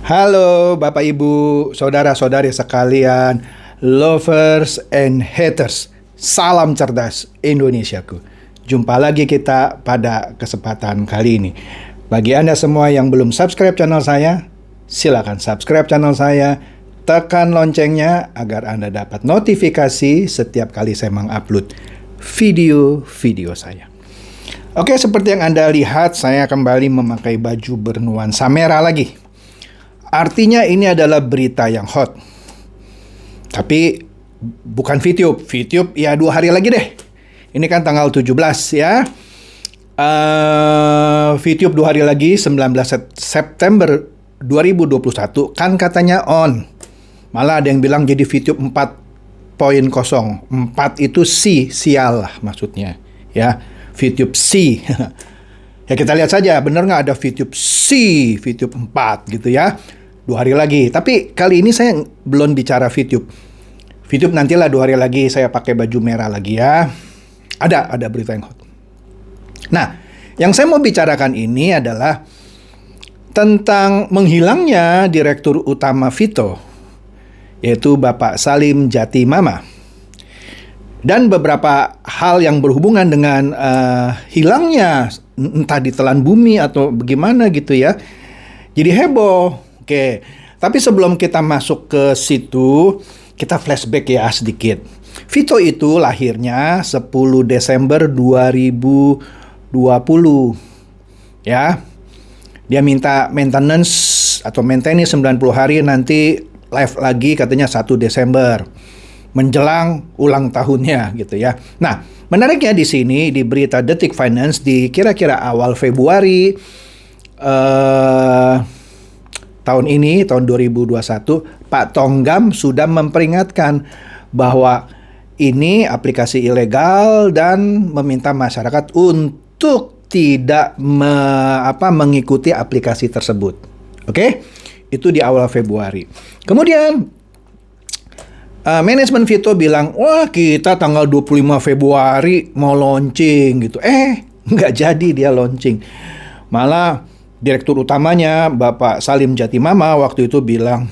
Halo Bapak Ibu, saudara-saudari sekalian, lovers and haters. Salam cerdas Indonesiaku. Jumpa lagi kita pada kesempatan kali ini. Bagi Anda semua yang belum subscribe channel saya, silakan subscribe channel saya, tekan loncengnya agar Anda dapat notifikasi setiap kali saya mengupload video-video saya. Oke, seperti yang Anda lihat, saya kembali memakai baju bernuansa merah lagi. Artinya ini adalah berita yang hot. Tapi bukan VTube. VTube ya 2 hari lagi deh. Ini kan tanggal 17 ya. VTube 2 hari lagi, 19 September 2021 kan katanya on. Malah ada yang bilang jadi VTube 4.0. 4 itu sial lah maksudnya. Ya, VTube C. Ya kita lihat saja, bener nggak ada VTube C, VTube 4 gitu ya. 2 hari lagi. Tapi kali ini saya belum bicara VTube. VTube nantilah 2 hari lagi saya pakai baju merah lagi ya. Ada berita yang hot. Nah, yang saya mau bicarakan ini adalah tentang menghilangnya Direktur Utama Vito, yaitu Bapak Salim Djatimama. Dan beberapa hal yang berhubungan dengan hilangnya, entah ditelan bumi atau bagaimana gitu ya. Jadi heboh. Oke, tapi sebelum kita masuk ke situ, kita flashback ya sedikit. Vito itu lahirnya 10 Desember 2020. Ya. Dia minta maintenance 90 hari, nanti live lagi katanya 1 Desember. Menjelang ulang tahunnya gitu ya. Nah, menariknya di sini di berita Detik Finance di kira-kira awal Februari tahun ini, tahun 2021, Pak Tonggam sudah memperingatkan bahwa ini aplikasi ilegal dan meminta masyarakat untuk tidak mengikuti aplikasi tersebut. Oke? Itu di awal Februari. Kemudian manajemen Vito bilang, wah kita tanggal 25 Februari mau launching gitu. Nggak jadi dia launching. Malah Direktur utamanya Bapak Salim Djatimama waktu itu bilang,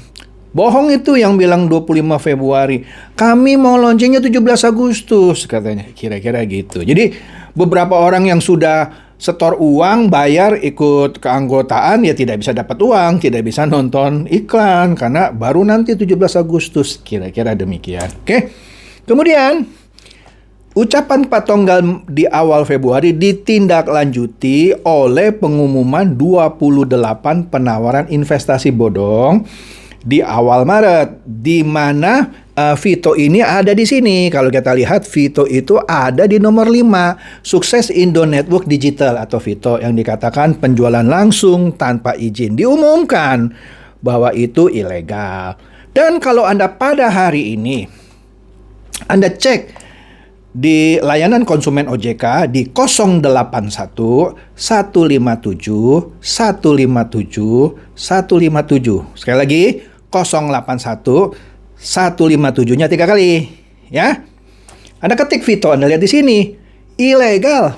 bohong itu yang bilang 25 Februari. Kami mau launchingnya 17 Agustus katanya. Kira-kira gitu. Jadi beberapa orang yang sudah setor uang, bayar, ikut keanggotaan ya tidak bisa dapat uang, tidak bisa nonton iklan karena baru nanti 17 Agustus. Kira-kira demikian. Oke. Kemudian ucapan Pak Tonggam di awal Februari ditindaklanjuti oleh pengumuman 28 penawaran investasi bodong di awal Maret, di mana Vito ini ada di sini. Kalau kita lihat, Vito itu ada di nomor 5, Sukses Indo Network Digital atau Vito, yang dikatakan penjualan langsung tanpa izin. Diumumkan bahwa itu ilegal. Dan kalau Anda pada hari ini Anda cek di layanan konsumen OJK di 081 157 157 157. Sekali lagi 081 157-nya 3 kali ya. Anda ketik Vito, Anda lihat di sini ilegal.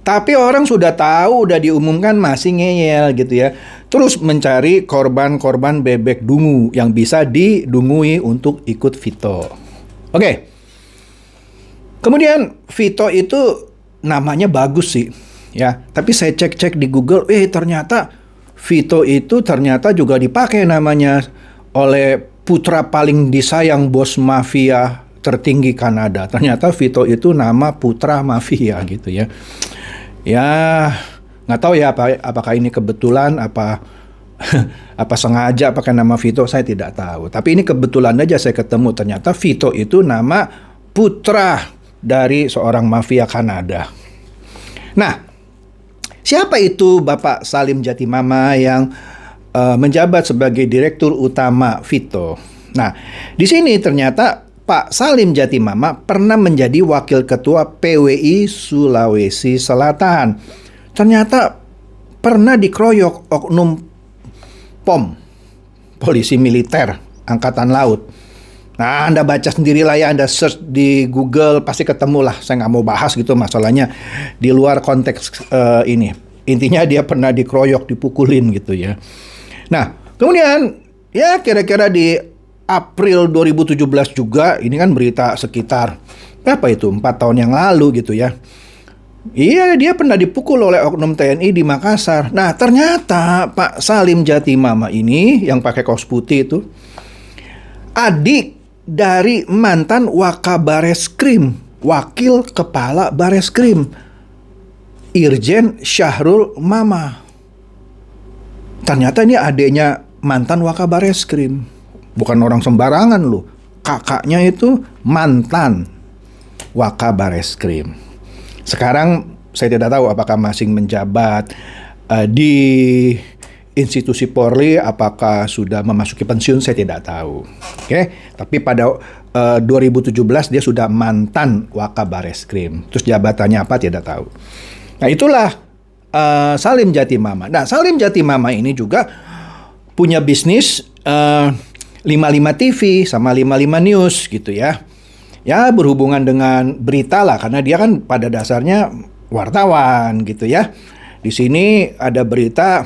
Tapi orang sudah tahu, udah diumumkan masih ngeyel gitu ya. Terus mencari korban-korban bebek dungu yang bisa didungui untuk ikut Vito. Oke. Kemudian Vito itu namanya bagus sih, ya. Tapi saya cek-cek di Google, ternyata Vito itu ternyata juga dipakai namanya oleh putra paling disayang bos mafia tertinggi Kanada. Ternyata Vito itu nama putra mafia gitu ya. Ya, nggak tahu ya apakah ini kebetulan, apa sengaja pakai nama Vito, saya tidak tahu. Tapi ini kebetulan aja saya ketemu, ternyata Vito itu nama putra dari seorang mafia Kanada. Nah, siapa itu Bapak Salim Djatimama yang menjabat sebagai Direktur Utama Vito? Nah, di sini ternyata Pak Salim Djatimama pernah menjadi Wakil Ketua PWI Sulawesi Selatan. Ternyata pernah dikeroyok oknum POM, Polisi Militer Angkatan Laut. Nah, Anda baca sendirilah ya, Anda search di Google pasti ketemu lah. Saya nggak mau bahas gitu masalahnya di luar konteks ini. Intinya dia pernah dikeroyok, dipukulin gitu ya. Nah, Kemudian, ya kira-kira di April 2017 juga, ini kan berita sekitar, berapa itu, 4 tahun yang lalu gitu ya. Iya, dia pernah dipukul oleh oknum TNI di Makassar. Nah, ternyata Pak Salim Jatimama ini, yang pakai kaos putih itu, adik dari mantan Wakabareskrim, Wakil Kepala Bareskrim, Irjen Syahrul Mama. Ternyata ini adiknya mantan Wakabareskrim. Bukan orang sembarangan loh. Kakaknya itu mantan Wakabareskrim. Sekarang saya tidak tahu apakah masih menjabat di institusi Polri, apakah sudah memasuki pensiun, saya tidak tahu. Oke, tapi pada 2017 dia sudah mantan Wakabareskrim. Terus jabatannya apa tidak tahu. Nah, itulah Salim Jatimama. Nah, Salim Jatimama ini juga punya bisnis 55 TV sama 55 News gitu ya. Ya, berhubungan dengan berita lah, karena dia kan pada dasarnya wartawan gitu ya. Di sini ada berita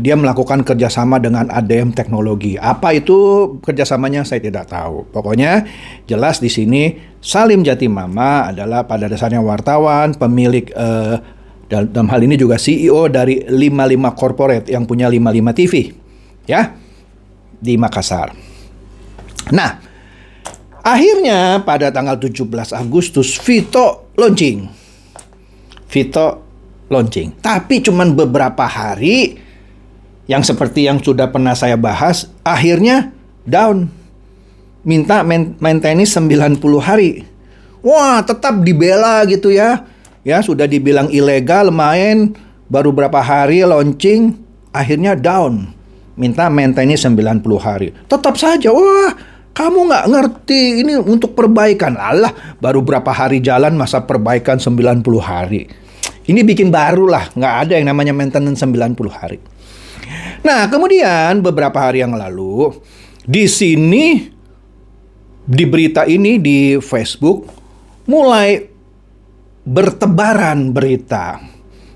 dia melakukan kerjasama dengan ADM Teknologi. Apa itu kerjasamanya saya tidak tahu. Pokoknya jelas di sini Salim Jatimama adalah pada dasarnya wartawan, pemilik dalam hal ini juga CEO dari 55 Corporate yang punya 55 TV ya di Makassar. Nah, akhirnya pada tanggal 17 Agustus Vito launching. Tapi cuman beberapa hari, yang seperti yang sudah pernah saya bahas, akhirnya down. Minta maintenance 90 hari. Wah, tetap dibela gitu ya. Ya, sudah dibilang ilegal main, baru berapa hari launching, akhirnya down. Minta maintenance 90 hari. Tetap saja, wah, kamu nggak ngerti, ini untuk perbaikan. Alah, baru berapa hari jalan masa perbaikan 90 hari. Ini bikin baru lah, nggak ada yang namanya maintenance 90 hari. Nah, kemudian beberapa hari yang lalu, di sini, di berita ini di Facebook, mulai bertebaran berita.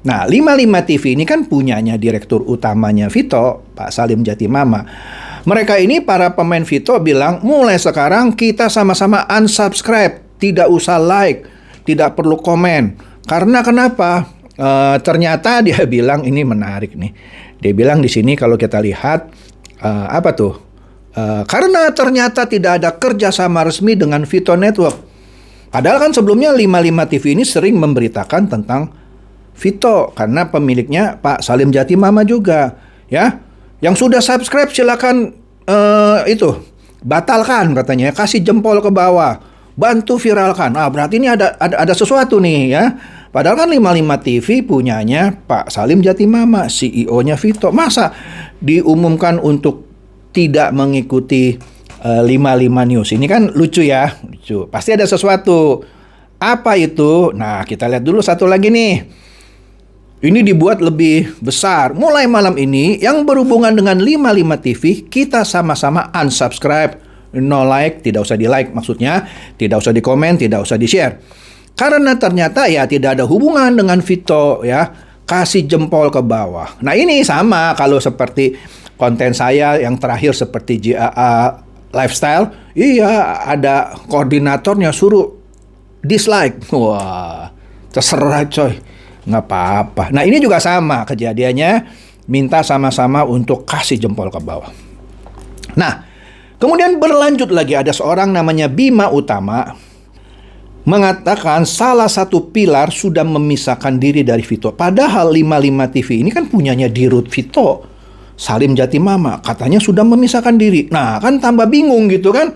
Nah, 55 TV ini kan punyanya direktur utamanya Vito, Pak Salim Jatimama. Mereka ini para pemain Vito bilang, mulai sekarang kita sama-sama unsubscribe, tidak usah like, tidak perlu komen. Karena kenapa? Ternyata dia bilang, ini menarik nih. Dia bilang di sini kalau kita lihat apa tuh? Karena ternyata tidak ada kerjasama resmi dengan Vito Network. Padahal kan sebelumnya 55 TV ini sering memberitakan tentang Vito karena pemiliknya Pak Salim Jatimama juga, ya. Yang sudah subscribe silakan itu batalkan katanya, kasih jempol ke bawah, bantu viralkan. Ah, berarti ini ada sesuatu nih ya. Padahal kan 55 TV punyanya Pak Salim Jatimama, CEO-nya Vito. Masa diumumkan untuk tidak mengikuti 55 News? Ini kan lucu ya, lucu. Pasti ada sesuatu. Apa itu? Nah, kita lihat dulu satu lagi nih. Ini dibuat lebih besar. Mulai malam ini, yang berhubungan dengan 55 TV, kita sama-sama unsubscribe. No like, tidak usah di like maksudnya. Tidak usah di komen, tidak usah di share. Karena ternyata ya tidak ada hubungan dengan Vito ya. Kasih jempol ke bawah. Nah, ini sama kalau seperti konten saya yang terakhir seperti JAA Lifestyle. Iya, ada koordinatornya suruh dislike. Wah, terserah coy. Nggak apa-apa. Nah, ini juga sama kejadiannya. Minta sama-sama untuk kasih jempol ke bawah. Nah, kemudian berlanjut lagi ada seorang namanya Bima Utama mengatakan salah satu pilar sudah memisahkan diri dari Vito. Padahal 55 TV ini kan punyanya Dirut Vito, Salim Jatimama. Katanya sudah memisahkan diri. Nah, kan tambah bingung gitu kan.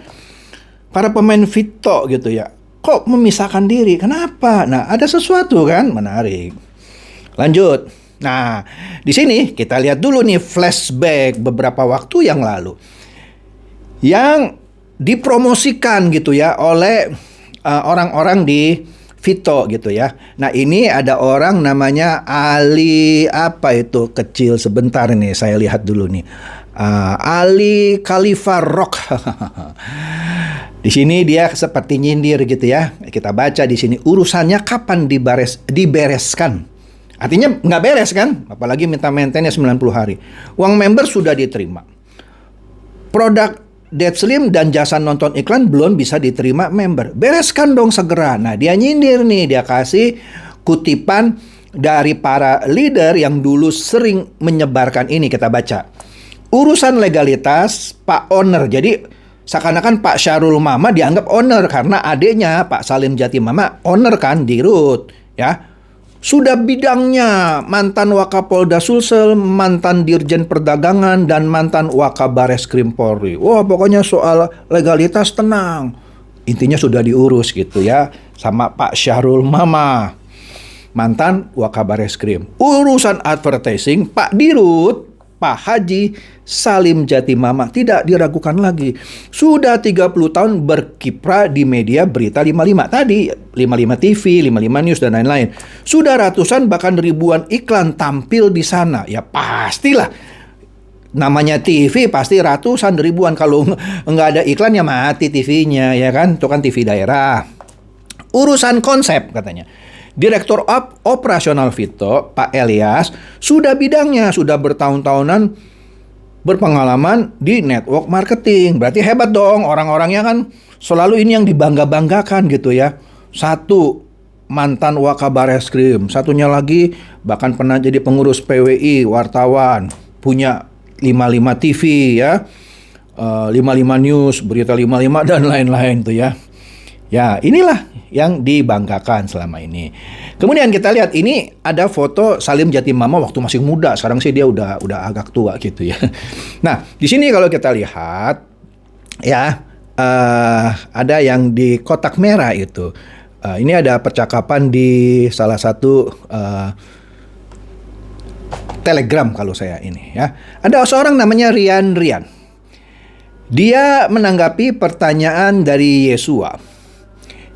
Para pemain Vito gitu ya. Kok memisahkan diri? Kenapa? Nah, ada sesuatu kan? Menarik. Lanjut. Nah, di sini kita lihat dulu nih flashback beberapa waktu yang lalu. Yang dipromosikan gitu ya oleh orang-orang di Vito gitu ya. Nah, ini ada orang namanya Ali, apa itu, kecil sebentar nih, saya lihat dulu nih. Ali Khalifa Rock. Di sini dia seperti nyindir gitu ya. Kita baca di sini urusannya kapan dibereskan. Artinya nggak beres kan? Apalagi minta maintenance 90 hari. Uang member sudah diterima. Produk Dead Slim dan jasa nonton iklan belum bisa diterima member. Bereskan dong segera. Nah, dia nyindir nih, dia kasih kutipan dari para leader yang dulu sering menyebarkan ini, kita baca. Urusan legalitas Pak Owner. Jadi seakan-akan Pak Syahrul Mama dianggap owner karena adiknya Pak Salim Jatimama owner kan di Rut, ya. Sudah bidangnya mantan Wakapolda Sulsel, mantan Dirjen Perdagangan, dan mantan Wakabareskrim Polri. Wah, pokoknya soal legalitas tenang. Intinya sudah diurus gitu ya sama Pak Syahrul Mama, mantan Wakabareskrim. Urusan advertising Pak Dirut, Pak Haji Salim Jatimama tidak diragukan lagi. Sudah 30 tahun berkiprah di media berita 55 tadi, 55 TV, 55 News dan lain-lain. Sudah ratusan bahkan ribuan iklan tampil di sana. Ya pastilah. Namanya TV pasti ratusan ribuan. Kalau nggak ada iklan ya mati TV-nya, ya kan? Itu kan TV daerah. Urusan konsep katanya. Direktur Operasional Vito, Pak Elias, sudah bidangnya, sudah bertahun-tahunan berpengalaman di network marketing. Berarti hebat dong, orang-orangnya kan selalu ini yang dibangga-banggakan gitu ya. Satu, mantan Wakabareskrim. Satunya lagi bahkan pernah jadi pengurus PWI, wartawan. Punya 55 TV ya, 55 News, Berita 55 dan lain-lain tuh ya. Ya, inilah yang dibanggakan selama ini. Kemudian kita lihat ini ada foto Salim Jatimama waktu masih muda. Sekarang sih dia udah agak tua gitu ya. Nah, di sini kalau kita lihat ya ada yang di kotak merah itu. Ini ada percakapan di salah satu Telegram kalau saya ini ya. Ada seorang namanya Rian. Dia menanggapi pertanyaan dari Yesua.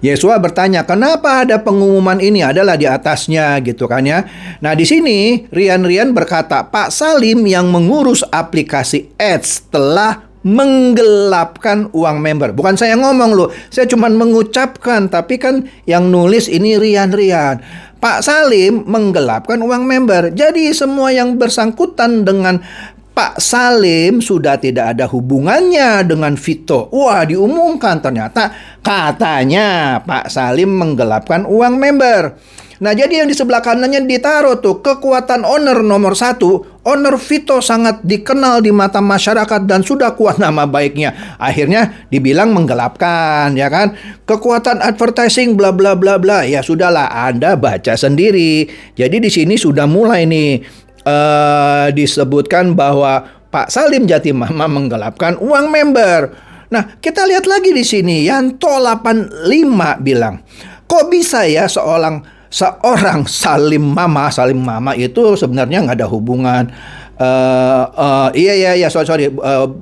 Yesua bertanya, kenapa ada pengumuman ini? Adalah di atasnya gitu kan ya. Nah di sini Rian berkata, Pak Salim yang mengurus aplikasi Ads telah menggelapkan uang member. Bukan saya ngomong loh, saya cuma mengucapkan. Tapi kan yang nulis ini Rian. Pak Salim menggelapkan uang member. Jadi semua yang bersangkutan dengan Pak Salim sudah tidak ada hubungannya dengan Vito. Wah, diumumkan ternyata katanya Pak Salim menggelapkan uang member. Nah, jadi yang di sebelah kanannya ditaruh tuh kekuatan owner nomor 1. Owner Vito sangat dikenal di mata masyarakat dan sudah kuat nama baiknya. Akhirnya dibilang menggelapkan, ya kan? Kekuatan advertising bla bla bla bla. Ya sudahlah, Anda baca sendiri. Jadi di sini sudah mulai nih disebutkan bahwa Pak Salim Jatimama menggelapkan uang member. Nah, kita lihat lagi di sini Yanto 85 bilang, kok bisa ya seorang Salim Mama itu sebenarnya nggak ada hubungan.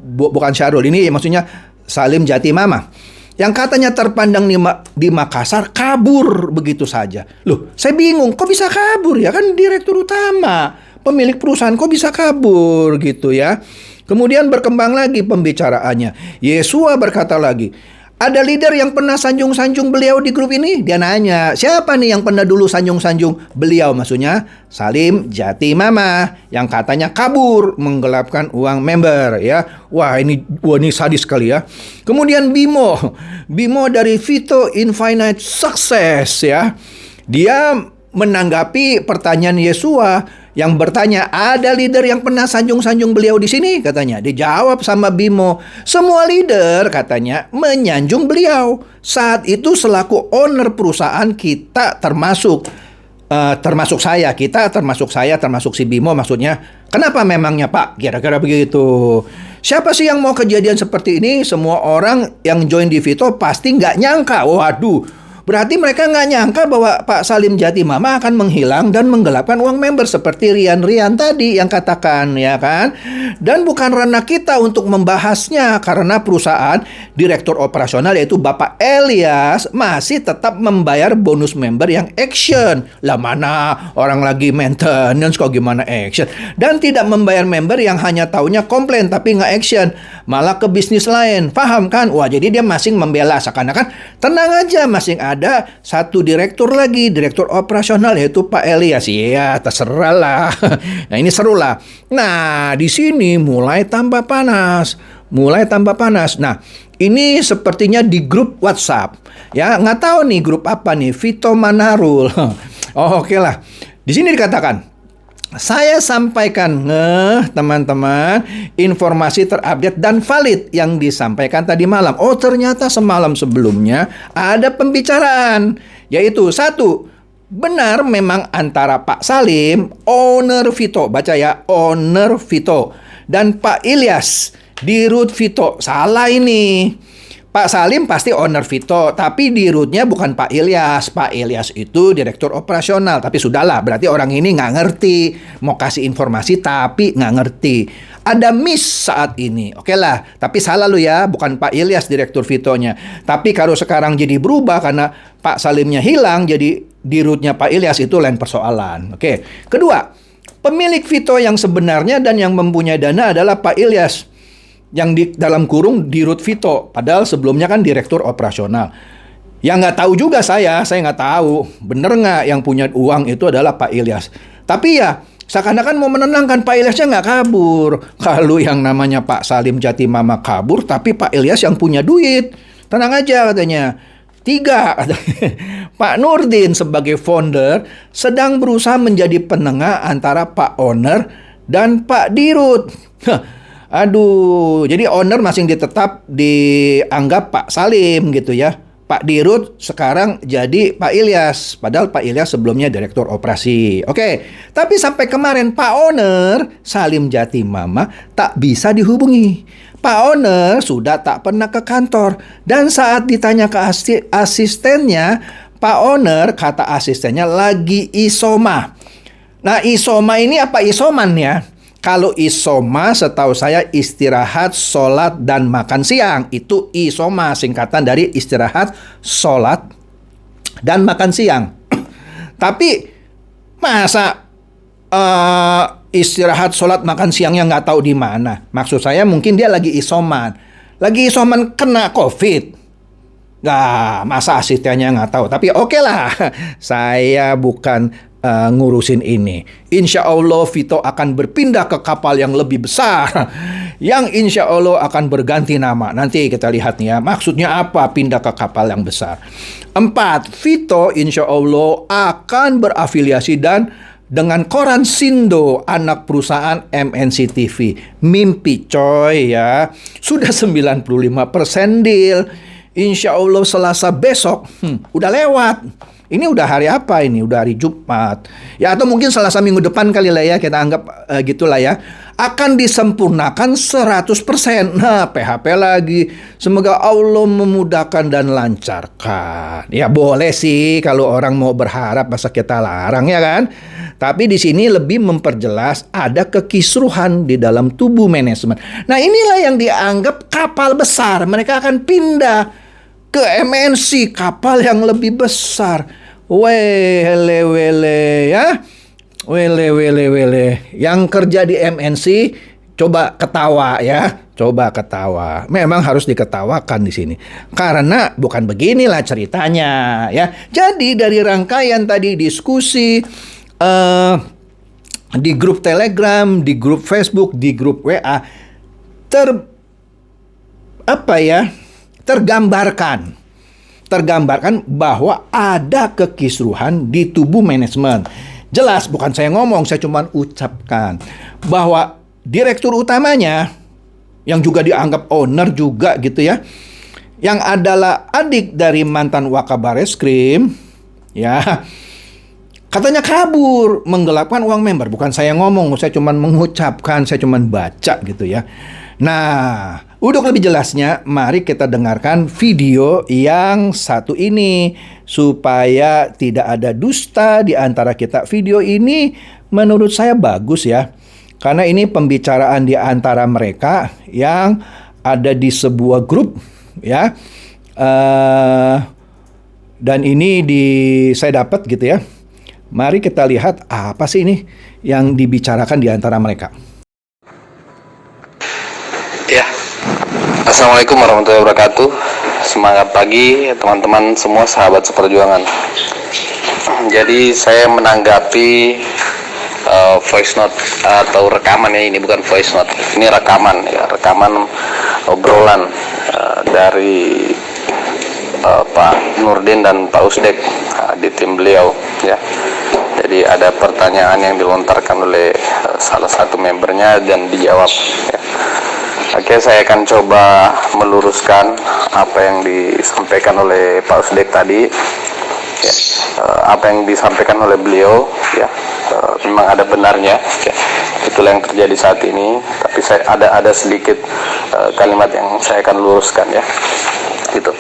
Bukan Syahrul, ini maksudnya Salim Jatimama yang katanya terpandang di Makassar kabur begitu saja. Loh, saya bingung, kok bisa kabur ya, kan direktur utama, pemilik perusahaan, kok bisa kabur gitu ya. Kemudian berkembang lagi pembicaraannya. Yesua berkata lagi, ada leader yang pernah sanjung-sanjung beliau di grup ini? Dia nanya, siapa nih yang pernah dulu sanjung-sanjung beliau? Maksudnya Salim Jatimama yang katanya kabur menggelapkan uang member ya. Wah ini sadis sekali ya. Kemudian Bimo dari Vito Infinite Success ya. Dia menanggapi pertanyaan Yesua yang bertanya, ada leader yang pernah sanjung-sanjung beliau di sini? Katanya. Dijawab sama Bimo, semua leader katanya menyanjung beliau. Saat itu selaku owner perusahaan kita termasuk saya, termasuk si Bimo maksudnya. Kenapa memangnya Pak? Kira-kira begitu. Siapa sih yang mau kejadian seperti ini? Semua orang yang join di Vito pasti nggak nyangka. Waduh. Berarti mereka nggak nyangka bahwa Pak Salim Jatimama akan menghilang dan menggelapkan uang member seperti Rian tadi yang katakan, ya kan? Dan bukan ranah kita untuk membahasnya karena perusahaan direktur operasional yaitu Bapak Elias masih tetap membayar bonus member yang action. Lah mana orang lagi maintenance kok gimana action? Dan tidak membayar member yang hanya taunya komplain tapi nggak action, malah ke bisnis lain. Paham kan? Wah, jadi dia masing membela seakan-akan tenang aja masing ada satu direktur lagi, direktur operasional, yaitu Pak Elias. Ya, terserah lah. Nah, ini seru lah. Nah, di sini mulai tambah panas. Nah, ini sepertinya di grup WhatsApp. Ya, nggak tahu nih grup apa nih, Vito Manarul. Oh, oke lah. Di sini dikatakan, saya sampaikan teman-teman informasi terupdate dan valid yang disampaikan tadi malam. Oh, ternyata semalam sebelumnya ada pembicaraan, yaitu satu, benar memang antara Pak Salim, owner Vito, baca ya, owner Vito, dan Pak Ilyas, Dirut Vito. Salah ini. Pak Salim pasti owner Vito, tapi di rootnya bukan Pak Ilyas. Pak Ilyas itu direktur operasional. Tapi sudahlah, berarti orang ini nggak ngerti. Mau kasih informasi tapi nggak ngerti. Ada miss saat ini. Oke lah, tapi salah lu ya, bukan Pak Ilyas direktur Vitonya. Tapi kalau sekarang jadi berubah karena Pak Salimnya hilang, jadi di rootnya Pak Ilyas, itu lain persoalan. Oke. Kedua, pemilik Vito yang sebenarnya dan yang mempunyai dana adalah Pak Ilyas, yang di dalam kurung Dirut Vito, padahal sebelumnya kan direktur operasional. Yang nggak tahu juga saya nggak tahu bener nggak yang punya uang itu adalah Pak Ilyas. Tapi ya seakan-akan mau menenangkan, Pak Ilyasnya nggak kabur. Kalau yang namanya Pak Salim Jatimama kabur, tapi Pak Ilyas yang punya duit. Tenang aja katanya. Tiga, Pak Nurdin sebagai founder sedang berusaha menjadi penengah antara Pak Owner dan Pak Dirut. Aduh, jadi owner masih tetap dianggap Pak Salim gitu ya. Pak Dirut sekarang jadi Pak Ilyas, padahal Pak Ilyas sebelumnya direktur operasi. Oke, tapi sampai kemarin Pak Owner Salim Jatimama tak bisa dihubungi. Pak Owner sudah tak pernah ke kantor, dan saat ditanya ke asistennya, Pak Owner kata asistennya lagi isoma. Nah, isoma ini apa isoman ya? Kalau isoma setahu saya istirahat, sholat, dan makan siang. Itu isoma, singkatan dari istirahat, sholat, dan makan siang. Tapi masa istirahat, sholat, makan siangnya nggak tahu di mana? Maksud saya mungkin dia lagi isoman. Lagi isoman kena COVID. Nah, masa asistennya nggak tahu. Tapi oke lah, saya bukan ngurusin ini. Insya Allah Vito akan berpindah ke kapal yang lebih besar, yang insya Allah akan berganti nama. Nanti kita lihat nih ya, maksudnya apa pindah ke kapal yang besar. 4, Vito insya Allah akan berafiliasi dengan koran Sindo, anak perusahaan MNC TV. Mimpi coy ya, sudah 95% deal. Insya Allah Selasa besok, udah lewat. Ini udah hari apa ini? Udah hari Jumat. Ya, atau mungkin Selasa minggu depan kali lah ya, kita anggap gitulah ya. Akan disempurnakan 100%. Nah, PHP lagi. Semoga Allah memudahkan dan lancarkan. Ya, boleh sih kalau orang mau berharap, masa kita larang ya kan? Tapi di sini lebih memperjelas ada kekisruhan di dalam tubuh manajemen. Nah, inilah yang dianggap kapal besar. Mereka akan pindah ke MNC, kapal yang lebih besar. Wele ya. Wele. Yang kerja di MNC coba ketawa ya. Coba ketawa. Memang harus diketawakan di sini. Karena bukan beginilah ceritanya ya. Jadi dari rangkaian tadi diskusi di grup Telegram, di grup Facebook, di grup WA, tergambarkan bahwa ada kekisruhan di tubuh manajemen. Jelas, bukan saya ngomong, saya cuma ucapkan bahwa direktur utamanya yang juga dianggap owner juga gitu ya, yang adalah adik dari mantan Wakabareskrim ya, katanya kabur menggelapkan uang member. Bukan saya ngomong, saya cuma mengucapkan, saya cuma baca gitu ya. Nah, untuk lebih jelasnya, mari kita dengarkan video yang satu ini supaya tidak ada dusta di antara kita. Video ini menurut saya bagus ya, karena ini pembicaraan di antara mereka yang ada di sebuah grup ya. Dan ini saya dapat gitu ya. Mari kita lihat apa sih ini yang dibicarakan di antara mereka. Ya, Assalamualaikum warahmatullahi wabarakatuh. semangat pagi teman-teman semua, sahabat seperjuangan. Jadi saya menanggapi voice note atau rekaman ya, ini bukan voice note, ini rekaman ya, rekaman obrolan dari Pak Nurdin dan Pak Usdek di tim beliau ya. Jadi ada pertanyaan yang dilontarkan oleh salah satu membernya dan dijawab ya. Oke, saya akan coba meluruskan apa yang disampaikan oleh Pak Usdek tadi ya. Apa yang disampaikan oleh beliau ya, memang ada benarnya ya. Itulah yang terjadi saat ini, tapi saya ada sedikit kalimat yang saya akan luruskan ya gitu.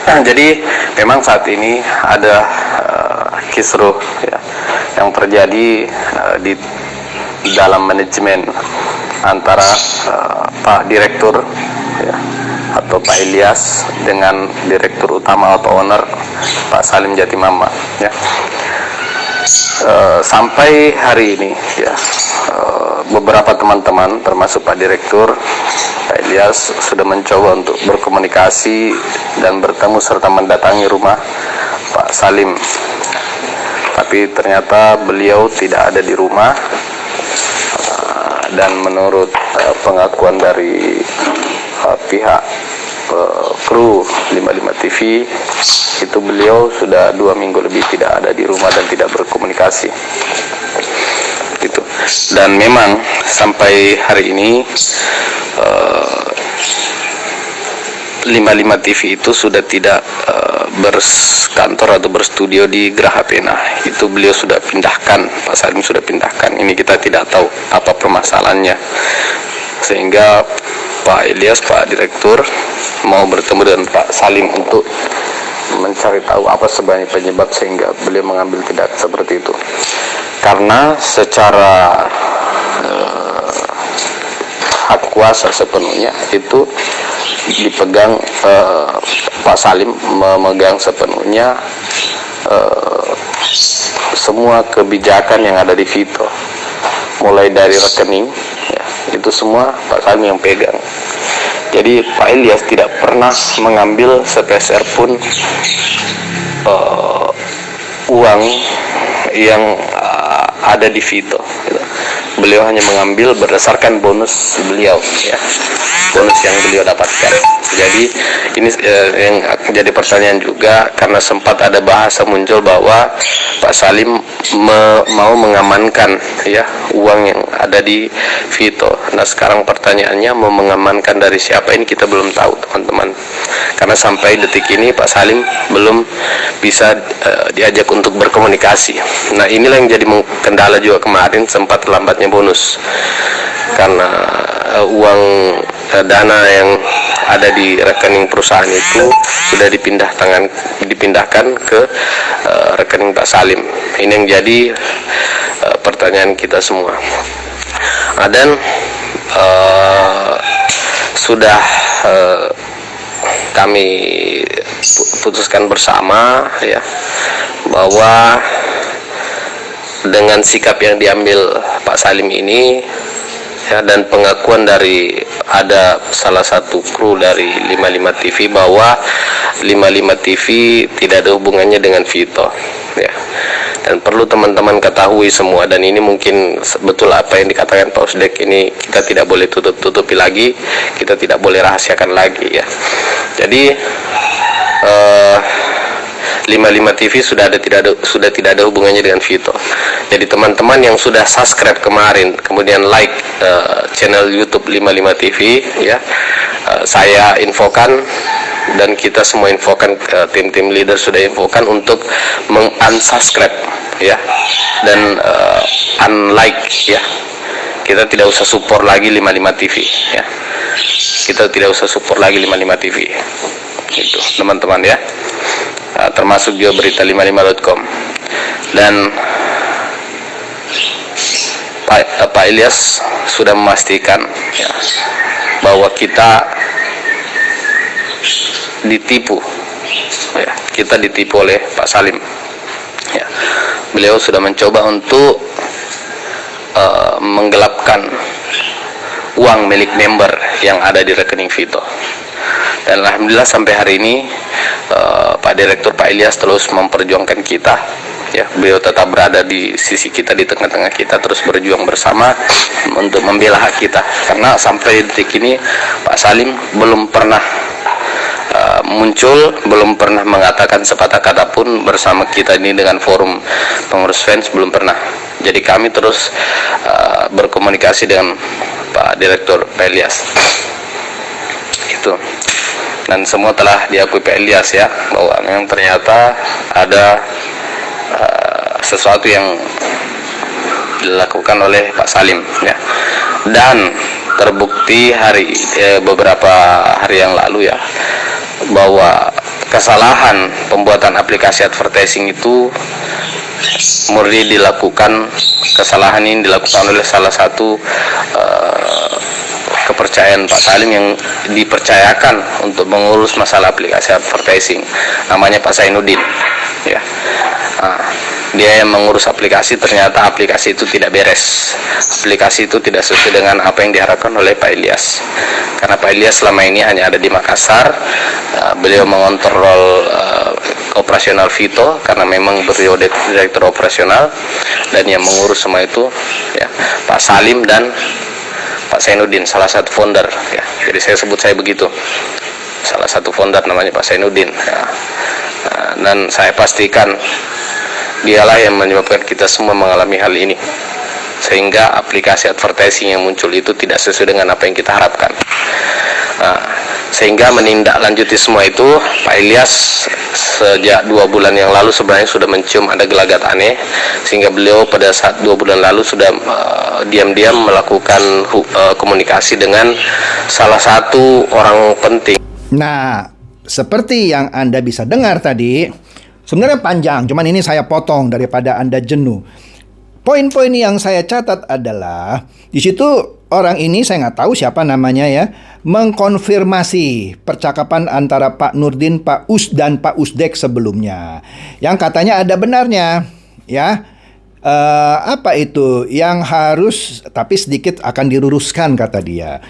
Jadi memang saat ini ada kisruh ya yang terjadi di dalam manajemen antara Pak Direktur ya, atau Pak Ilyas dengan Direktur Utama atau Owner Pak Salim Jatimama ya. Sampai hari ini ya, beberapa teman-teman termasuk Pak Direktur, Pak Ilyas sudah mencoba untuk berkomunikasi dan bertemu serta mendatangi rumah Pak Salim, tapi ternyata beliau tidak ada di rumah. Dan menurut pengakuan dari pihak kru 55 TV, itu beliau sudah 2 minggu lebih tidak ada di rumah dan tidak berkomunikasi gitu. Dan memang sampai hari ini 55 TV itu sudah tidak berkantor atau berstudio di Geraha Pena. Itu beliau sudah pindahkan, Pak Salim sudah pindahkan. Ini kita tidak tahu apa permasalahannya, sehingga Pak Ilyas, Pak Direktur mau bertemu dengan Pak Salim untuk mencari tahu apa sebenarnya penyebab sehingga beliau mengambil tindakan seperti itu. Karena secara hak kuasa sepenuhnya itu dipegang, Pak Salim memegang sepenuhnya semua kebijakan yang ada di Vito, mulai dari rekening ya, itu semua Pak Salim yang pegang. Jadi Pak Ilyas tidak pernah mengambil sepeser pun uang yang ada di Vito gitu. Beliau hanya mengambil berdasarkan bonus beliau ya, bonus yang beliau dapatkan. Jadi ini yang menjadi pertanyaan juga, karena sempat ada bahasa muncul bahwa Pak Salim mau mengamankan ya uang yang ada di Vito. Nah sekarang pertanyaannya, mau mengamankan dari siapa, ini kita belum tahu teman-teman, karena sampai detik ini Pak Salim belum bisa diajak untuk berkomunikasi. Nah inilah yang jadi kendala juga kemarin, sempat terlambatnya bonus karena uang dana yang ada di rekening perusahaan itu sudah dipindahkan ke rekening Pak Salim. Ini yang jadi pertanyaan kita semua. Dan sudah kami putuskan bersama ya, bahwa dengan sikap yang diambil Pak Salim ini ya, dan pengakuan dari ada salah satu kru dari 55 TV bahwa 55 TV tidak ada hubungannya dengan Vito ya. Dan perlu teman-teman ketahui semua, dan ini mungkin betul apa yang dikatakan Pak Usdek, ini kita tidak boleh tutupi lagi, kita tidak boleh rahasiakan lagi ya. Jadi 55 TV sudah tidak ada hubungannya dengan Vito. Jadi teman-teman yang sudah subscribe kemarin, kemudian like channel YouTube 55 TV ya, saya infokan dan kita semua infokan, tim-tim leader sudah infokan untuk unsubscribe ya, dan unlike ya. Kita tidak usah support lagi 55 TV ya. Kita tidak usah support lagi 55 TV. Itu teman-teman ya. Termasuk juga berita 55.com. Dan Pak Ilyas sudah memastikan ya, bahwa kita ditipu ya, kita ditipu oleh Pak Salim ya. Beliau sudah mencoba untuk menggelapkan uang milik member yang ada di rekening Vito. Dan alhamdulillah sampai hari ini Pak Direktur Pak Ilyas terus memperjuangkan kita, ya, beliau tetap berada di sisi kita, di tengah-tengah kita, terus berjuang bersama untuk membela hak kita. Karena sampai detik ini Pak Salim belum pernah muncul, belum pernah mengatakan sepatah kata pun bersama kita ini dengan forum pengurus fans, belum pernah. Jadi kami terus berkomunikasi dengan Pak Direktur Pak Ilyas itu, dan semua telah diakui Pak Ilyas, ya, bahwa memang ternyata ada sesuatu yang dilakukan oleh Pak Salim, ya. Dan terbukti beberapa hari yang lalu, ya, bahwa kesalahan pembuatan aplikasi advertising itu murni dilakukan, kesalahan ini dilakukan oleh salah satu kepercayaan Pak Salim yang dipercayakan untuk mengurus masalah aplikasi advertising, namanya Pak Zainuddin, ya. Dia yang mengurus aplikasi, ternyata aplikasi itu tidak beres, aplikasi itu tidak sesuai dengan apa yang diharapkan oleh Pak Ilyas. Karena Pak Ilyas selama ini hanya ada di Makassar, beliau mengontrol operasional Vito karena memang beliau direktur operasional, dan yang mengurus semua itu, ya, Pak Salim dan Pak Zainuddin, salah satu founder, ya. Jadi saya begitu, salah satu founder namanya Pak Zainuddin, ya. Dan saya pastikan dialah yang menyebabkan kita semua mengalami hal ini, sehingga aplikasi advertising yang muncul itu tidak sesuai dengan apa yang kita harapkan. Sehingga menindaklanjuti semua itu, Pak Ilyas sejak 2 bulan yang lalu sebenarnya sudah mencium ada gelagat aneh, sehingga beliau pada saat 2 bulan lalu sudah diam-diam melakukan komunikasi dengan salah satu orang penting. Nah, seperti yang Anda bisa dengar tadi, sebenarnya panjang, cuman ini saya potong daripada Anda jenuh. Poin-poin yang saya catat adalah di situ orang ini, saya nggak tahu siapa namanya, ya, mengkonfirmasi percakapan antara Pak Nurdin, Pak Us dan Pak Usdek sebelumnya, yang katanya ada benarnya, ya. Apa itu yang harus, tapi sedikit akan diluruskan kata dia.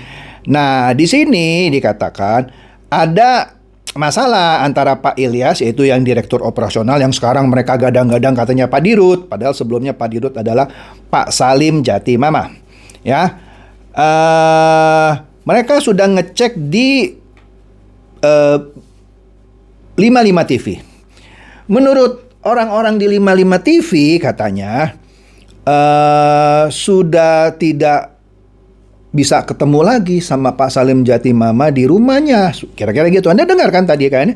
Nah, di sini dikatakan ada masalah antara Pak Ilyas, yaitu yang direktur operasional, yang sekarang mereka gadang-gadang katanya Pak Dirut, padahal sebelumnya Pak Dirut adalah Pak Salim Jatimama, ya. Mereka sudah ngecek di 55 TV. Menurut orang-orang di 55 TV katanya sudah tidak bisa ketemu lagi sama Pak Salim Jatimama di rumahnya. Kira-kira gitu. Anda dengar kan tadi kan?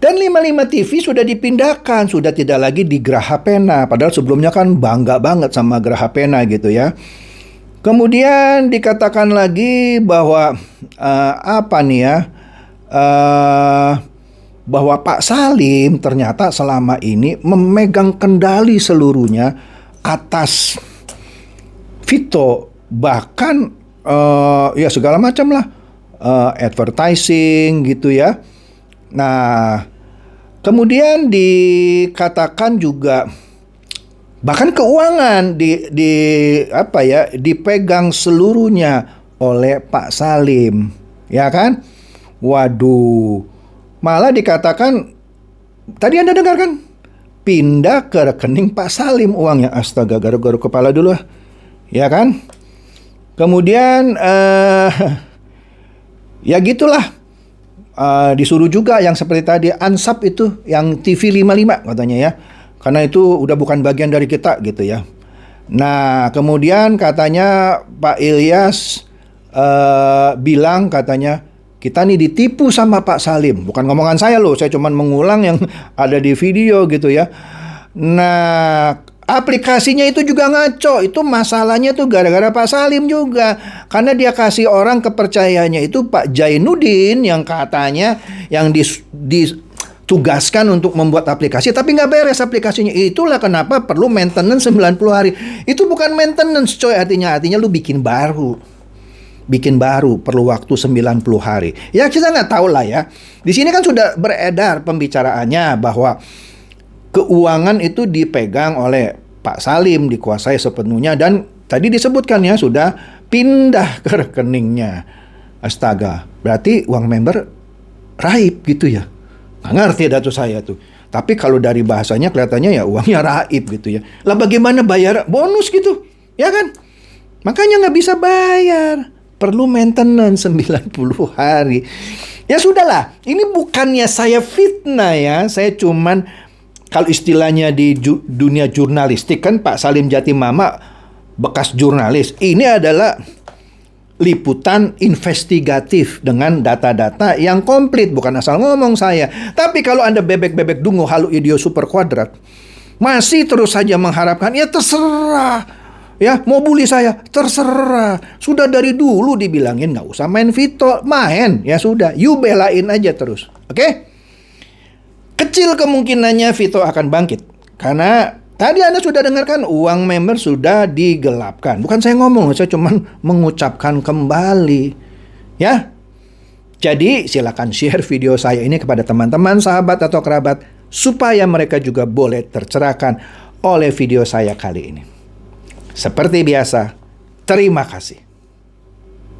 Dan 55 TV sudah dipindahkan, sudah tidak lagi di Geraha Pena. Padahal sebelumnya kan bangga banget sama Geraha Pena gitu, ya. Kemudian dikatakan lagi bahwa bahwa Pak Salim ternyata selama ini memegang kendali seluruhnya atas Vito, bahkan ya segala macam lah, advertising gitu, ya. Nah, kemudian dikatakan juga bahkan keuangan dipegang seluruhnya oleh Pak Salim, ya kan? Waduh, malah dikatakan tadi Anda dengar kan, pindah ke rekening Pak Salim uangnya. Astaga, garuk-garuk kepala dulu, ya kan? Kemudian ya gitulah, disuruh juga yang seperti tadi Ansap itu, yang TV 55 katanya, ya. Karena itu udah bukan bagian dari kita gitu, ya. Nah, kemudian katanya Pak Ilyas bilang katanya kita nih ditipu sama Pak Salim. Bukan ngomongan saya loh, saya cuma mengulang yang ada di video gitu, ya. Nah, aplikasinya itu juga ngaco. Itu masalahnya tuh gara-gara Pak Salim juga. Karena dia kasih orang kepercayaannya itu Pak Zainuddin, yang katanya yang ditugaskan untuk membuat aplikasi, tapi nggak beres aplikasinya. Itulah kenapa perlu maintenance 90 hari. Itu bukan maintenance, coy, artinya lu bikin baru, perlu waktu 90 hari. Ya kita nggak tahu lah, ya. Di sini kan sudah beredar pembicaraannya bahwa keuangan itu dipegang oleh Pak Salim, dikuasai sepenuhnya, dan tadi disebutkan, ya, sudah pindah ke rekeningnya. Astaga, berarti uang member raib gitu ya. Nggak ngerti dah tuh saya tuh. Tapi kalau dari bahasanya kelihatannya ya uangnya raib gitu ya. Lah bagaimana bayar bonus gitu? Ya kan? Makanya nggak bisa bayar. Perlu maintenance 90 hari. Ya sudahlah, ini bukannya saya fitnah ya. Saya cuman, kalau istilahnya di dunia jurnalistik kan Pak Salim Jatimama bekas jurnalis. Ini adalah liputan investigatif dengan data-data yang komplit, bukan asal ngomong saya. Tapi kalau Anda bebek-bebek dungu halu idio super kuadrat masih terus saja mengharapkan, ya terserah, ya mau bully saya terserah. Sudah dari dulu dibilangin nggak usah main Vito, main ya sudah, you belain aja terus. Oke? Kecil kemungkinannya Vito akan bangkit karena tadi Anda sudah dengarkan uang member sudah digelapkan. Bukan saya ngomong, saya cuma mengucapkan kembali. Ya. Jadi silakan share video saya ini kepada teman-teman, sahabat atau kerabat supaya mereka juga boleh tercerahkan oleh video saya kali ini. Seperti biasa, terima kasih.